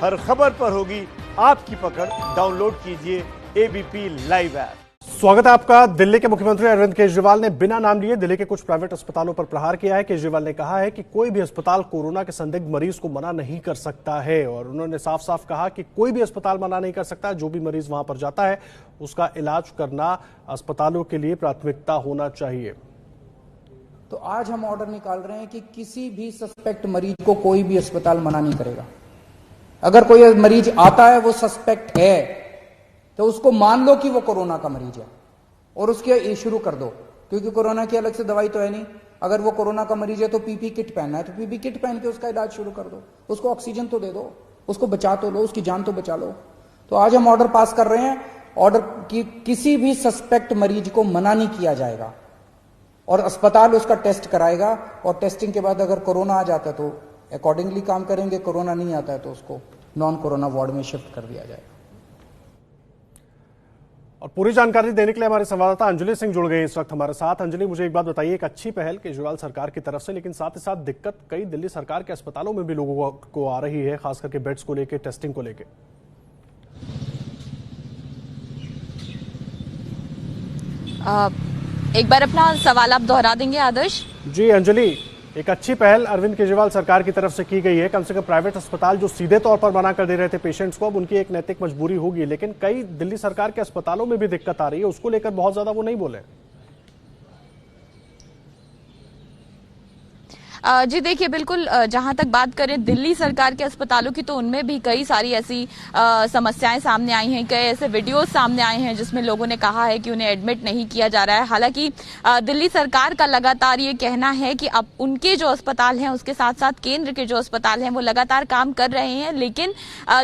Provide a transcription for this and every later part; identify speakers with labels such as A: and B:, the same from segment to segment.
A: हर खबर पर होगी आपकी पकड़। डाउनलोड कीजिए एबीपी लाइव ऐप।
B: स्वागत है आपका। दिल्ली के मुख्यमंत्री अरविंद केजरीवाल ने बिना नाम लिए दिल्ली के कुछ प्राइवेट अस्पतालों पर प्रहार किया है। केजरीवाल ने कहा है कि कोई भी अस्पताल कोरोना के संदिग्ध मरीज को मना नहीं कर सकता है और उन्होंने साफ साफ कहा कि कोई भी अस्पताल मना नहीं कर सकता। जो भी मरीज वहां पर जाता है उसका इलाज करना अस्पतालों के लिए प्राथमिकता होना चाहिए।
C: तो आज हम ऑर्डर निकाल रहे हैं कि किसी भी सस्पेक्ट मरीज को कोई भी अस्पताल मना नहीं करेगा। अगर कोई मरीज आता है वो सस्पेक्ट है तो उसको मान लो कि वो कोरोना का मरीज है और उसके शुरू कर दो, क्योंकि कोरोना की अलग से दवाई तो है नहीं। अगर वो कोरोना का मरीज है तो पीपी किट पहनना है तो पीपी किट पहन के उसका इलाज शुरू कर दो। उसको ऑक्सीजन तो दे दो, उसको बचा तो लो, उसकी जान तो बचा लो। तो आज हम ऑर्डर पास कर रहे हैं, ऑर्डर की किसी भी सस्पेक्ट मरीज को मना नहीं किया जाएगा और अस्पताल उसका टेस्ट कराएगा और टेस्टिंग के बाद अगर कोरोना आ जाता है तो अकॉर्डिंगली काम करेंगे, कोरोना नहीं आता है तो उसको नॉन कोरोना वार्ड में शिफ्ट कर दिया जाएगा।
B: और पूरी जानकारी देने के लिए हमारे संवाददाता अंजलि सिंह जुड़ गए इस वक्त हमारे साथ। अंजलि, मुझे एक बात बताइए, एक अच्छी पहल केजरीवाल सरकार की तरफ से, लेकिन साथ ही साथ दिक्कत कई दिल्ली सरकार के अस्पतालों में भी लोगों को आ रही है, खास करके बेड्स को लेकर, टेस्टिंग को लेकर।
D: एक बार अपना सवाल आप दोहरा देंगे आदर्श?
B: जी अंजलि, एक अच्छी पहल अरविंद केजरीवाल सरकार की तरफ से की गई है। कम से कम प्राइवेट अस्पताल जो सीधे तौर पर मना कर दे रहे थे पेशेंट्स को, अब उनकी एक नैतिक मजबूरी होगी, लेकिन कई दिल्ली सरकार के अस्पतालों में भी दिक्कत आ रही है, उसको लेकर बहुत ज्यादा वो नहीं बोले।
D: जी देखिए, बिल्कुल जहां तक बात करें दिल्ली सरकार के अस्पतालों की, तो उनमें भी कई सारी ऐसी समस्याएं सामने आई हैं, कई ऐसे वीडियोस सामने आए हैं जिसमें लोगों ने कहा है कि उन्हें एडमिट नहीं किया जा रहा है। हालांकि दिल्ली सरकार का लगातार ये कहना है कि अब उनके जो अस्पताल हैं उसके साथ साथ केंद्र के जो अस्पताल हैं वो लगातार काम कर रहे हैं, लेकिन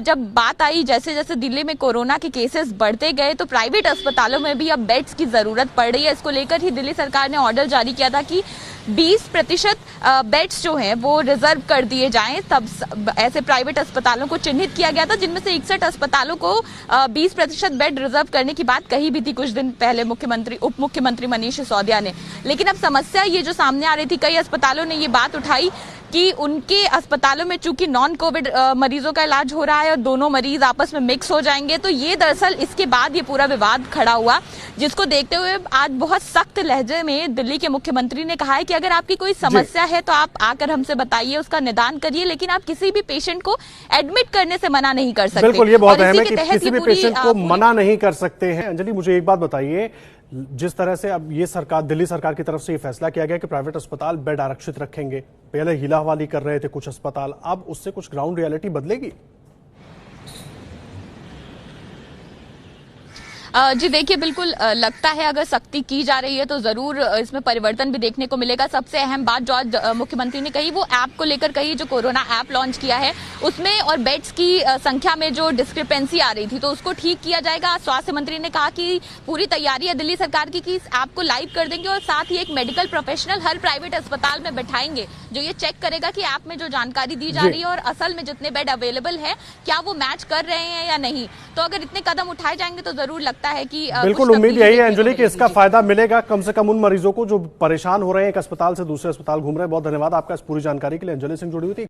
D: जब बात आई जैसे जैसे दिल्ली में कोरोना के केसेस बढ़ते गए तो प्राइवेट अस्पतालों में भी अब बेड्स की जरूरत पड़ रही है। इसको लेकर ही दिल्ली सरकार ने ऑर्डर जारी किया था कि 20% बेड्स जो हैं वो रिजर्व कर दिए जाएं। तब ऐसे प्राइवेट अस्पतालों को चिन्हित किया गया था जिनमें से 61 अस्पतालों को 20% बेड रिजर्व करने की बात कही भी थी कुछ दिन पहले उप मुख्यमंत्री मनीष सिसोदिया ने। लेकिन अब समस्या ये जो सामने आ रही थी, कई अस्पतालों ने ये बात उठाई कि उनके अस्पतालों में चूंकि नॉन कोविड मरीजों का इलाज हो रहा है और दोनों मरीज आपस में मिक्स हो जाएंगे, तो ये दरअसल इसके बाद ये पूरा विवाद खड़ा हुआ, जिसको देखते हुए आज बहुत सख्त लहजे में दिल्ली के मुख्यमंत्री ने कहा है कि अगर आपकी कोई समस्या है तो आप आकर हमसे बताइए, उसका निदान करिए, लेकिन आप किसी भी पेशेंट को एडमिट करने से मना नहीं कर सकते।
B: बिल्कुल, ये बहुत अहम है कि किसी भी पेशेंट को मना नहीं कर सकते हैं। अंजलि, मुझे एक बात बताइए, जिस तरह से अब ये सरकार, दिल्ली सरकार की तरफ से ये फैसला किया गया कि प्राइवेट अस्पताल बेड आरक्षित रखेंगे, पहले हीला हवाली कर रहे थे कुछ अस्पताल, अब उससे कुछ ग्राउंड रियलिटी बदलेगी?
D: जी देखिए, बिल्कुल लगता है अगर सख्ती की जा रही है तो जरूर इसमें परिवर्तन भी देखने को मिलेगा। सबसे अहम बात जो आज मुख्यमंत्री ने कही वो ऐप को लेकर कही, जो कोरोना ऐप लॉन्च किया है उसमें और बेड्स की संख्या में जो डिस्क्रिपेंसी आ रही थी तो उसको ठीक किया जाएगा। स्वास्थ्य मंत्री ने कहा कि पूरी तैयारी है दिल्ली सरकार की कि इस ऐप को लाइव कर देंगे और साथ ही एक मेडिकल प्रोफेशनल हर प्राइवेट अस्पताल में बैठाएंगे जो ये चेक करेगा कि ऐप में जो जानकारी दी जा रही है और असल में जितने बेड अवेलेबल है क्या वो मैच कर रहे हैं या नहीं। तो अगर इतने कदम उठाए जाएंगे तो जरूर लगता है कि
B: बिल्कुल उम्मीद यही है अंजलि कि इसका फायदा मिलेगा कम से कम उन मरीजों को जो परेशान हो रहे हैं, एक अस्पताल से दूसरे अस्पताल घूम रहे हैं। बहुत धन्यवाद आपका इस पूरी जानकारी के लिए। अंजलि सिंह जुड़ी हुई थी।